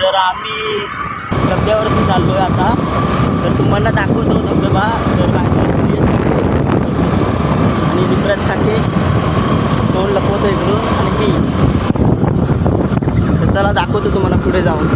तर आम्ही धबधब्यावरती चाललोय आता. तर तुम्हाला दाखवतो धबधबा. तर माझ्यासोबत प्रियश काके आणि लिपराज काके तोंड लपवतो इकडून आणि मी. तर चला दाखवतो तुम्हाला पुढे जाऊन.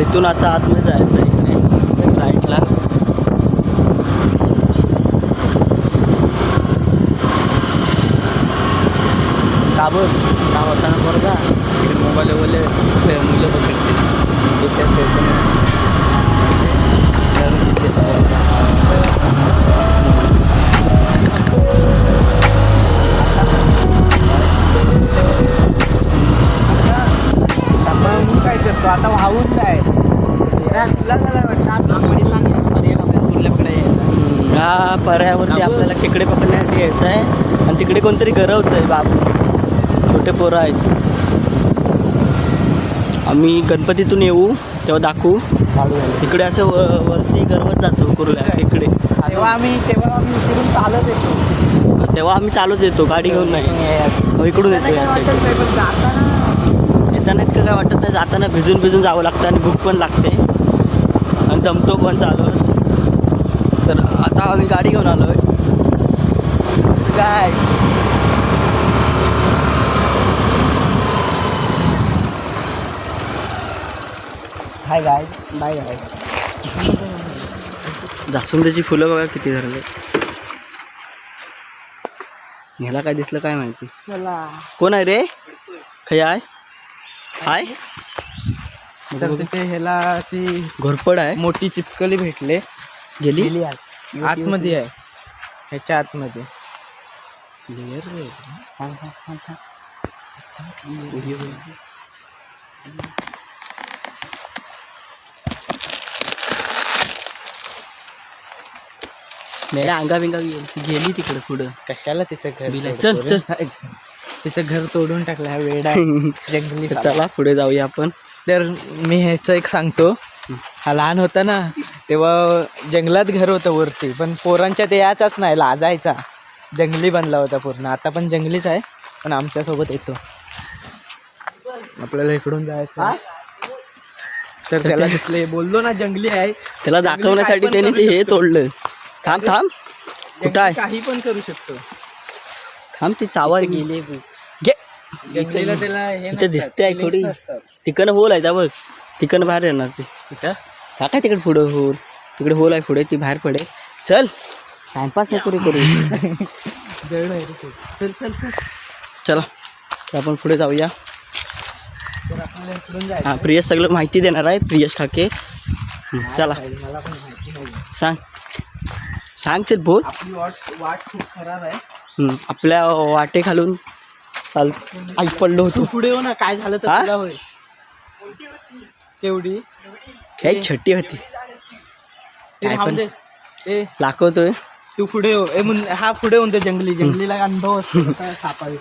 इथून असं आतमध्ये जायचं इकडे राईटला. काबर का होताना बरं इकडे मोबाईल वगैरे मुलं पकडते काय करतो आता वाहून काय ह्या पर्यावरती आपल्याला खेकडे पकडण्यासाठी यायचं आहे. आणि तिकडे कोणतरी गरवत आहे बाबू, छोटे पोरं आहेत. आम्ही गणपतीतून येऊ तेव्हा दाखवू. इकडे असं वरती गरवत जातो कुर्ल्या इकडे. तेव्हा आम्ही इकडून चालत येतो. तेव्हा आम्ही चालत येतो, गाडी घेऊन नाही. इकडून येतो या साईड. येताना इतकं काय वाटत नाही, जाताना भिजून जावं लागतं आणि भूक पण लागते आणि दमतो पण चालवत. तर आता आम्ही गाडी घेऊन आलो आहे. काय हाय गाय बाय गाय. जास्वंदीची फुलं बघा किती झाले. ह्याला काय दिसलं काय माहिती. चला कोण आहे रे? खय आहे हाय. तर तिथे ह्याला ती घोरपड आहे, मोठी चिपकली भेटले. गेली आतमध्ये आहे, ह्याच्या आतमध्ये. मेरा अंगा बिंगा गेली तिकडे पुढं. कशाला तिचं घर? चल चल तिचं घर तोडून टाकलं हा वेडा जंगली. चला पुढे जाऊया आपण. तर मी ह्याचं एक सांगतो. हा लहान होता ना तेव्हा जंगलात घर होतं वरती, पण पोरांच्या ते याचाच नाही, लाजायचा. जंगली बनला होता पूर्ण. आता पण जंगलीच आहे, पण आमच्यासोबत येतो. आपल्याला इकडून जायचं. तर त्याला दिसले, बोललो ना जंगली आहे. त्याला दाखवण्यासाठी त्याने ते हे तोडलं. थांब कुठं आहे? काही पण करू शकतो. थांब ती चावर गेली. घे जंगलीला त्याला हे इथे दिसते आहे थोडी. तिकडं होल आहे, त्या बघ तिकडं बाहेर येणार ते. तिथं का काय तिकडे पुढं होल, तिकडे होल आहे पुढे, ती बाहेर पडे. चल टाइमपास नको करू. चल चल चल चला आपण पुढे जाऊया. तर आपल्याला इकडून जायचं. हां प्रियश सगळं माहिती देणार आहे. प्रियश काके चला मला पण माहिती नाही. सांग चल बोल. आपली वाट खूप खराब आहे. आपल्या वाटे खालून चाल आई पडलो होतो. पुढे हो ना, काय झालं तर तुला होय. केवढी काही छट्टी होती. काय पण ए लाखवतोय. तू पुढे हो. हा पुढे होतो. जंगलीला अनुभव असतो सापावी.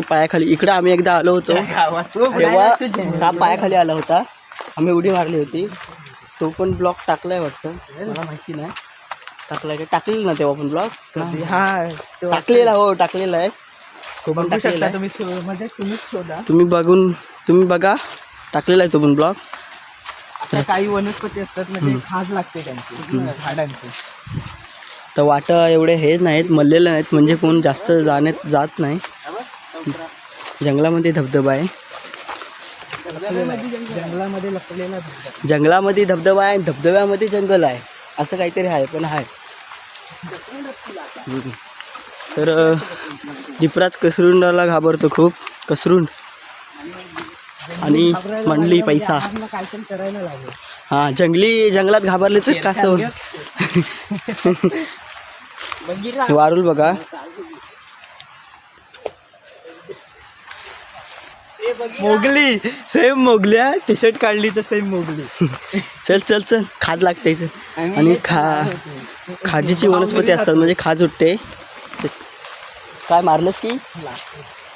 पायाखाली इकडे आम्ही एकदा आलो होतो तेव्हा साप पायाखाली आला होता. आम्ही उडी मारली होती. तो पण ब्लॉग टाकलाय वाटतं, मला माहिती नाही. टाकलाय का? टाकलेलं ना तेव्हा पण ब्लॉग. हा टाकलेला, हो टाकलेला आहे. बघू शकता तुम्ही. तुम्हीच शोधा. तुम्ही बघा, टाकलेला आहे तो पण ब्लॉग. आता काही वनस्पती असतात म्हणजे खाज लागते त्यांची झाडांची. तर वाटा एवढे हेच नाहीत, मरलेले नाहीत, म्हणजे कोण जास्त जात नाही. जंगलामध्ये धबधबा आहे. जंगलामध्ये लपलेला धबधबा. जंगलामध्ये धबधबा आहे, धबधब्यामध्ये जंगल आहे, असं काहीतरी आहे, पण आहे. तर दीपराज कसरुंडाला घाबरतो खूप. कसरुंड आणि म्हणली पैसा. काहीतरी करायला लागेल. हा, जंगलात घाबरले तर कसं होईल. वारुल बघा. मोगली सेम मोगल्या. टी शर्ट काढली तर सेम मोगली. चल चल चल, खाज लागते इथे. आणि खाजीची वनस्पती असतात, म्हणजे खाज उठते. काय मारलंस की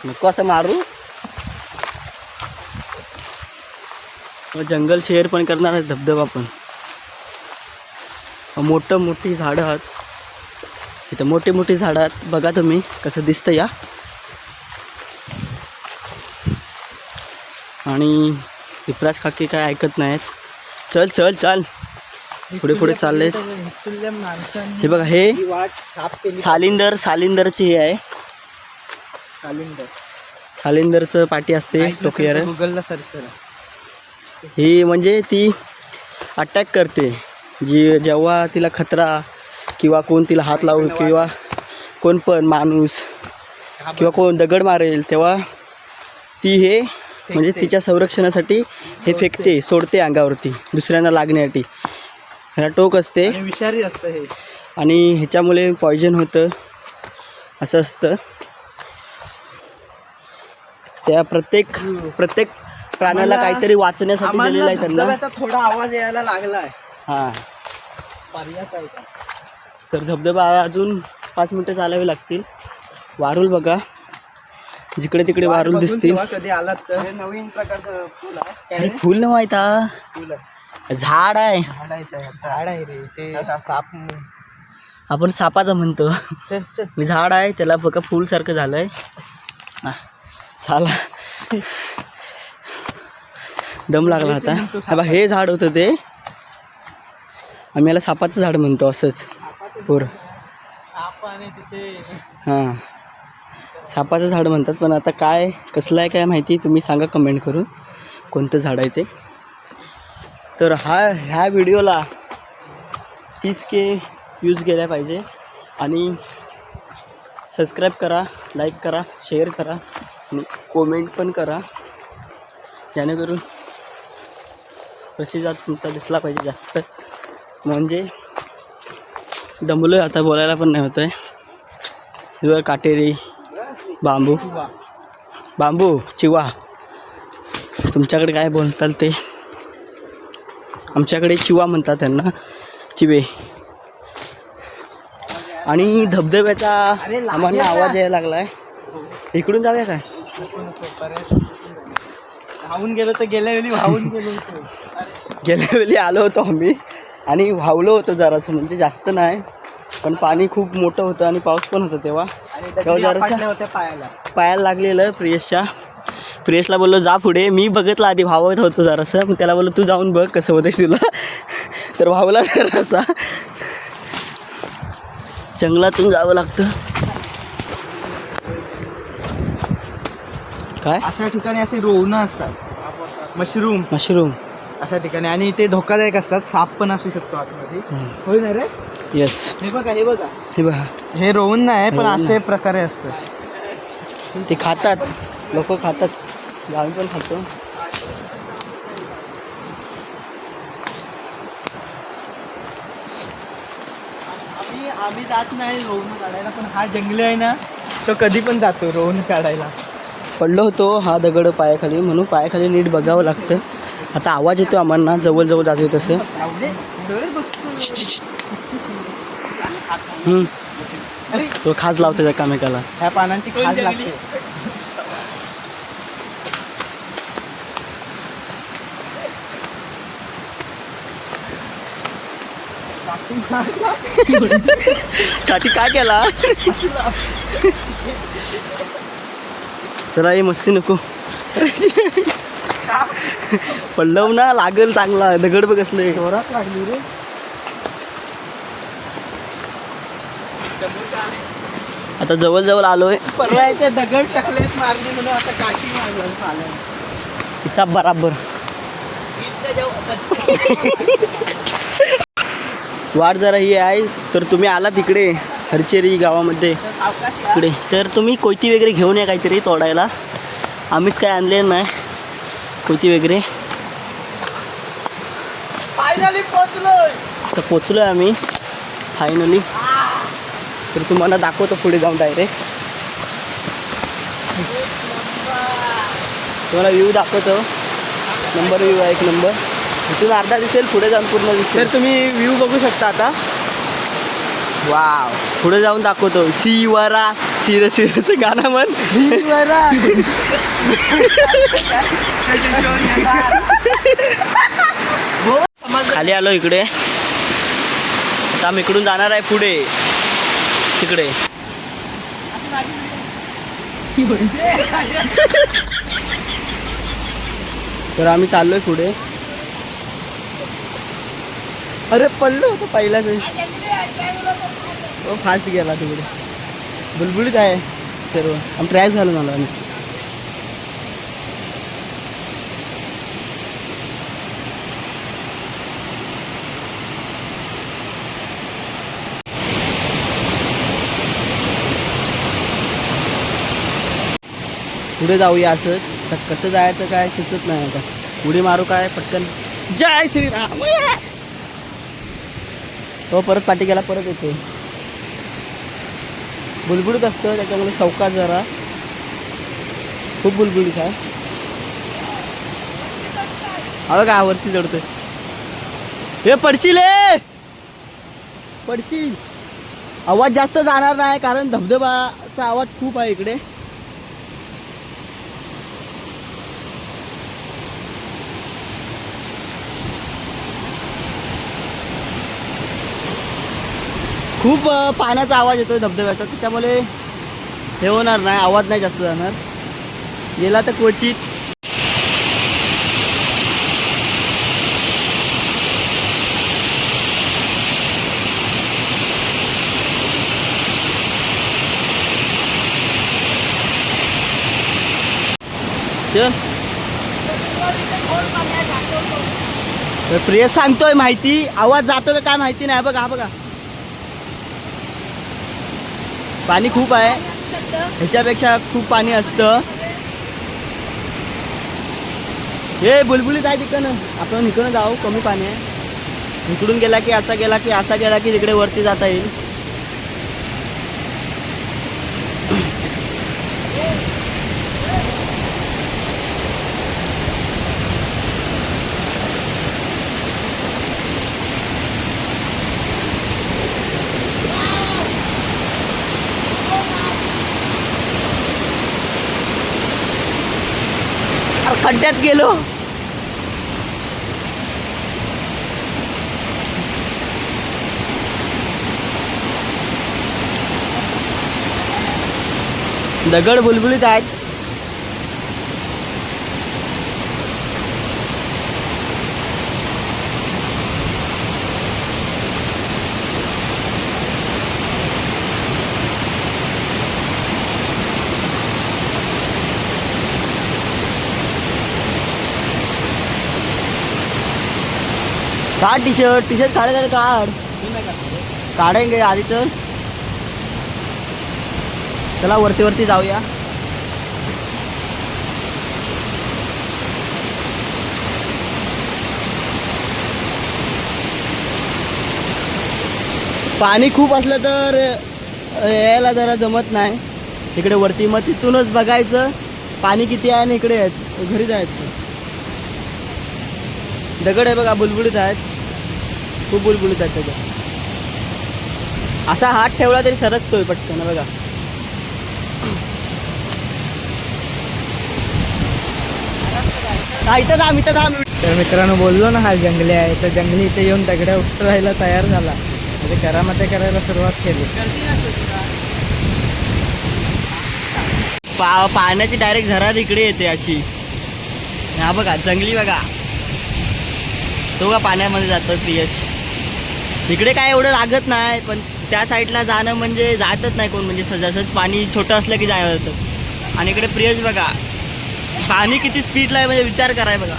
नको असं मारू. जंगल शेअर पण करणार आहे, धबधबा पण. मोठी झाडं आहेत इथं, मोठी झाडं आहेत. बघा तुम्ही कसं दिसतं या. आणि दीपराज काकी काय ऐकत नाहीत. चल चल चल, पुढे चाललेत. हे बघा, हे सालिंदरची हे आहे. सालिंदरचं पाटी असते टोकियार. गुगलला सर्च करा. ही म्हणजे ती अटॅक करते, जेव्हा तिला खतरा किंवा कोण तिला हात लावू किंवा कोण पण माणूस किंवा कोण दगड मारेल, तेव्हा ती हे म्हणजे तिच्या संरक्षणासाठी हे फेकते, सोडते अंगावरती दुसऱ्यांना लागण्यासाठी. ह्याला टोक असते, विषारी असतं हे, आणि ह्याच्यामुळे पॉयझन होतं असं असतं. त्या प्रत्येक प्राण्याला काहीतरी वाचण्यासाठी दिलेलं आहे त्यांना. थोडा आवाज यायला लागलाय. हां, पर्याय आहे का? तर धबधबा अजून 5 मिनटं चालावी लागतील. वारुल बघा, जिकडे तिकडे वारुल दिसतील. कधी आलात तर नवीन प्रकारचं फुल आहे. अरे फुल न माहिता, झाड आहे. झाड आहे रे ते. साप आपण सापाचं म्हणतो. चल चल. मी झाड आहे, त्याला बघा फुल सारखं झालंय. झाला, दम लागला आता. बघा, हे झाड होतं ते, आम्ही याला सापाचं झाड म्हणतो असंच पोर. हां, सापाचं झाड म्हणतात. पण आता काय कसलं आहे काय माहिती, तुम्ही सांगा कमेंट करून कोणतं झाड आहे ते. तर ह्या व्हिडिओला 30K व्ह्यूज गेल्या पाहिजे. आणि सबस्क्राईब करा, लाईक करा, शेअर करा आणि कमेंट पण करा, जेणेकरून प्रतिसाद तुमचा दिसला पाहिजे जास्त. म्हणजे दमलो आहे आता, बोलायला पण नाही होत आहे. काटेरी बांबू चिवा, तुमच्याकडे काय बोलताल ते. आमच्याकडे चिवा म्हणतात त्यांना, चिवे. आणि धबधब्याचा आम्हाला आवाज यायला लागलाय. इकडून जाऊया काय? वाहून गेलो तर गेल्या वेळी आलो होतो आम्ही, आणि वाहवलो होतं जरासं, म्हणजे जास्त नाही, पण पाणी खूप मोठं होतं आणि पाऊस पण होता तेव्हा जरासं पायाला लागलेलं. प्रियेशला बोललो जा पुढे. मी बघितलं आधी, वाहवत होतो जरासं, मग त्याला बोललो तू जाऊन बघ कसं होतं तुला. तर वाहवला जरासा. जंगलातून जावं लागतं. काय अशा ठिकाणी असे रोवणं असतात, मशरूम अशा ठिकाणी, आणि ते धोकादायक असतात. साप पण असू शकतो आतमध्ये. होय ना रे? येस. हे बघा, हे रोवून नाही, पण असे प्रकारे असतात. ते खातात, लोक खातात, आम्ही पण खातो. आम्ही जात नाही रोवून काढायला, पण हा जंगली आहे ना, तो कधी पण जातो रोवून काढायला. पडलो होतो हा दगड पायाखाली, म्हणून पायाखाली नीट बघावं लागतं. आता आवाज येतो आम्हाला, जवळ जातो तसं. तो खाज लावतो एकामेकाला. ह्या पानांची खाज लागते. काठी काय केला? चला, हे मस्ती नको. पडलं ना, लागेल चांगला. दगड बघ असलं जोरात लागली रे. आता जवळ आलोय. परवा इथे दगड टाकलेत मारली म्हणून आता काठी मारलं. हिसाब बराबर. वाट जरा ही आहे, तर तुम्ही आला तिकडे हरचेरी गावामध्ये इकडे तर तुम्ही कोयती वगैरे घेऊन या काहीतरी तोडायला. आम्हीच काय आणले नाही कोयती वगैरे. फायनली पोचलोय. तर पोचलो आहे आम्ही फायनली. तर तुम्हाला दाखवतो पुढे जाऊन डायरेक्ट. तुम्हाला व्ह्यू दाखवतो. नंबर व्ह्यू आहे, एक नंबर. इथून अर्धा दिसेल, पुढे जाऊन पूर्ण दिसेल. तर तुम्ही व्ह्यू बघू शकता आता. वाव. पुढे जाऊन दाखवतो. शिवरा सिर सिरचं गाणं म्हण. खाली आलो इकडे. आता आम्ही इकडून जाणार आहे पुढे तिकडे. तर आम्ही चाललोय पुढे. अरे पडलो होतो पहिलाच. फास्ट गेला तिकडे. बुलबुलीत आहे सर्व. आम्ही ट्रॅश घालून आलो आम्ही. पुढे जाऊया असंच. तर कसं जायचं काय सुचत नाही आता. उडी मारू काय पटकन. जय श्रीराम. तो परत पाठी गेला, परत येतो. बुलबुलीत असतं त्याच्यामुळे चौकात जरा खूप बुलबुलीत आहे. हवं का वरती चढतोय. हे पडशील पडशील. आवाज जास्त जाणार नाही कारण धबधबाचा आवाज खूप आहे इकडे. खूप पाण्याचा आवाज येतोय धबधब्याचा, त्याच्यामुळे हे होणार नाही, आवाज नाही जास्त जाणार. गेला तर क्वचित. प्रिय सांगतोय माहिती, आवाज जातो का काय माहिती नाही. बघा बघा पाणी खूप आहे, ह्याच्यापेक्षा खूप पाणी असतं. हे बुलबुलीत आहे तिकडनं. आपण इकडनं जाऊ, कमी पाणी आहे. इकडून गेला की असा गेला की असा गेला की तिकडे वरती जाता येईल. खड्ड्यात गेलो. दगड बुलबुलीत आहेत. काढ टी शर्ट काढायचं काढ. काढेंगे आधी तर. चला वरती वरती जाऊया. पाणी खूप असलं तर यायला जरा जमत नाही इकडे वरती. मग तिथूनच बघायचं पाणी किती आहे आणि इकडे यायचं, घरी जायचं. दगड आहे बघा, बुलबुलीत आहेत, खूप बुलबुलीत आहेत त्याच्यात. असा हात ठेवला तरी सरकतोय पटकन बघा. इथं थांब. तर मित्रांनो बोललो ना हा जंगली आहे, तर जंगली इथे येऊन दगड्या उतरायला तयार झाला. म्हणजे करामते करायला सुरुवात केली. पाण्याची डायरेक्ट झरार इकडे येते अशी. हा बघा जंगली बघा, तो का पाण्यामध्ये जातो प्रियश. इकडे काय एवढं लागत नाही, पण त्या साईडला जाणं म्हणजे जातच नाही कोण. म्हणजे जसंच पाणी छोटं असलं की जायला जातं. आणि इकडे प्रियश बघा पाणी किती स्पीडला आहे म्हणजे विचार कराय बघा.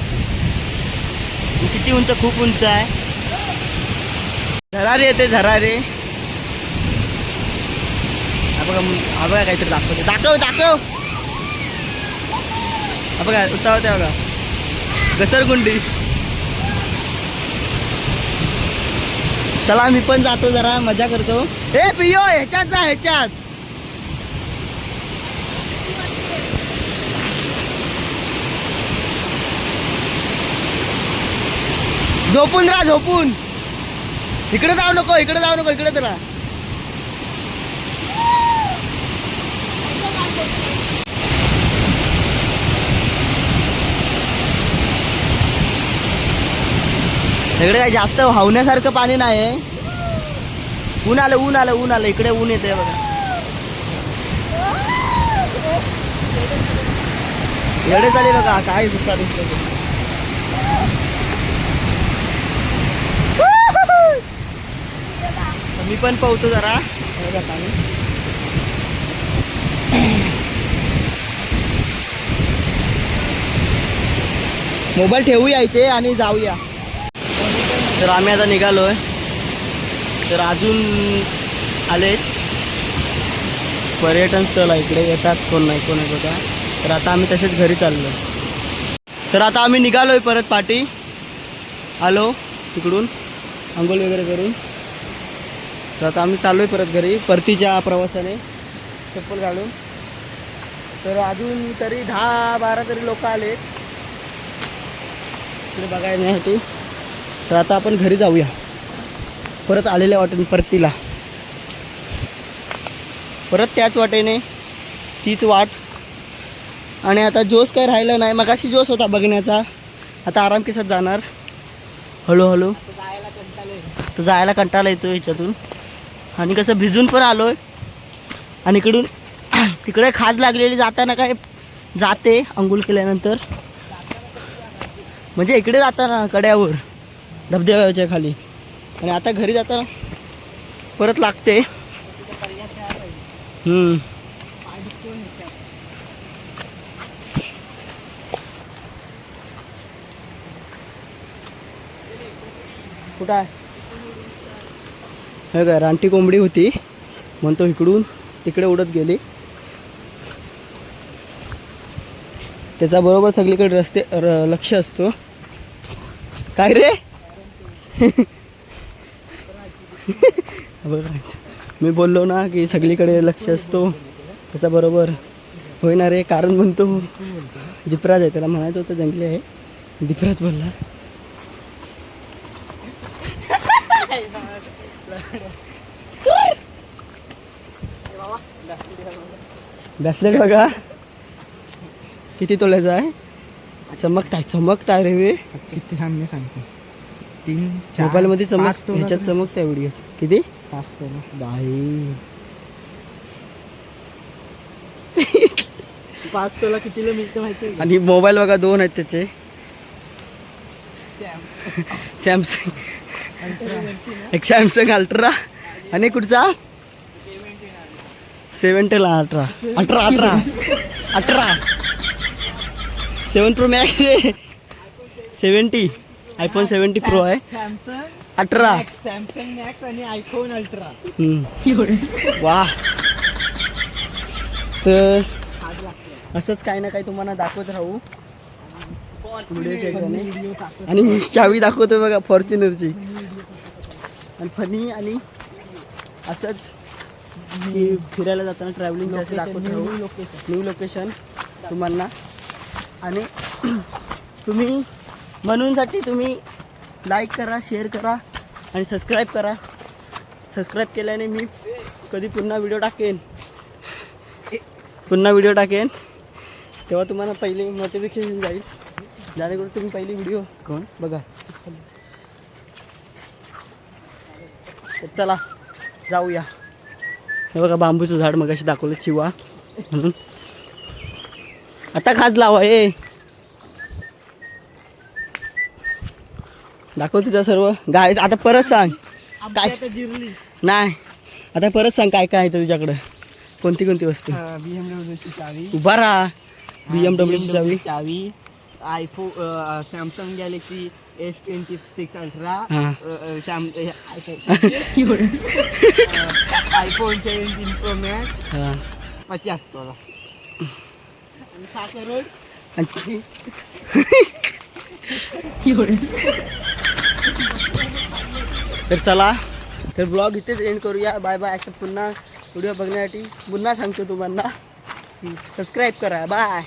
किती उंच, खूप उंच आहे. झरारे येते झरारे. हा बघा काहीतरी दाखवते. दाखव हा बघा उतावते बघा घसरगुंडी. चला मी पण जातो जरा मजा करतो. ए पियो ह्याच्यात जा ह्याच्यात. झोपून राहा झोपून. इकडे जाऊ नको इकडे राहा. इकडे काही जास्त वाहण्यासारखं पाणी नाही. ऊन आलं इकडे ऊन येते बघा. एवढे चालेल बघा काय दुसरा मी पण पाहतो जरा पाणी. मोबाईल ठेवूया इथे आणि जाऊया. तर आम्ही आता निघालोय. तर अजून आले पर्यटन स्थळ इकडे येतात कोण नाही कोण येत होता. तर आता आम्ही तसेच घरी चाललो. तर आता आम्ही निघालोय परत पाठी. आलो तिकडून आंघोळ वगैरे करून. तर आता आम्ही चाललोय परत घरी परतीच्या प्रवासाने चप्पल घालून. तर अजून तरी 10-12 तरी लोक आले इकडे बघायसाठी. तर आता आपण घरी जाऊया परत आलेल्या वाटेने परतीला. परत त्याच वाटेने तीच वाट. आणि आता जोश काय राहिलं नाही. मगाशी जोश होता बघण्याचा. आता आराम केसात जाणार हळूहळू. तर जायला कंटाळा येतो ह्याच्यातून. आणि कसं भिजून पण आलोय. आणि इकडून तिकडे खाज लागलेली जाताना काय जाते अंघोळ केल्यानंतर. म्हणजे इकडे जाताना कड्यावर धबधब्याच्या खाली. आणि आता घरी जाताना परत लागते. कुठं आहे हे काय रानटी कोंबडी होती म्हणतो इकडून तिकडे उडत गेली. त्याचा बरोबर सगळीकडे रस्ते लक्ष असतो. काय रे मी बोललो ना की सगळीकडे लक्ष असतो. त्याचा बरोबर होईना रे. कारण म्हणतो जिपराज आहे. त्याला म्हणायचं होतं जंगली आहे. दिपराज बोलला. ब्रेसलेट बघा किती तोल्याचा आहे. चमकताय रे वे. किती मी सांगतो 3-4 मोबाईलमध्ये ह्याच्यात चमकताय व्हिडिओ. किती 5 तोला बाई 5 तोला कितीला मिळतं माहिती आहे. आणि मोबाईल बघा 2 आहेत त्याचे. सॅमसंग एक सॅमसंग अल्ट्रा आणि कुठचा 70 ultra 7 pro max 70 iPhone 70 pro आहे. सॅमसंग 18 सॅमसंग मॅक्स आणि आयफोन अल्ट्रा. वा. तर असंच काही ना काही तुम्हाला दाखवत राहू व्हिडिओच्या. आणि चावी दाखवतोय बघा फॉर्च्युनरची. आणि फनी आणि असंच फिरायला जाताना ट्रॅव्हलिंग असं दाखवत राहू. न्यू लोकेशन तुम्हाला. आणि तुम्ही म्हणूनसाठी तुम्ही लाईक करा, शेअर करा आणि सबस्क्राईब करा. सबस्क्राईब केल्याने मी कधी पुन्हा व्हिडिओ टाकेन तेव्हा तुम्हाला पहिले नोटिफिकेशन जाईल. जेणेकरून तुम्ही पहिली व्हिडिओ बघा. तर चला जाऊया. हे बघा बांबूचं झाड मगाशी दाखवलं चिवा म्हणून. आता खास लावा हे दाखव तुझा सर्व गाडी. आता परत सांग काय नाही. आता परत सांग काय काय आहे तुझ्याकडं. कोणती वस्तू. BMW ची चावी. उभा राहा. BMW चावी. चावी, iPhone, Samsung Galaxy S26 ultra, हां. आयफोन 17 प्रो मॅक्स, हां. 50 तोला आणि 6 करोड. आणखी तर चला, तर ब्लॉग इथेच एंड करूया. Bye bye. असं पुन्हा व्हिडिओ बघण्यासाठी पुन्हा सांगतो तुम्हाला, सबस्क्राईब करा. बाय.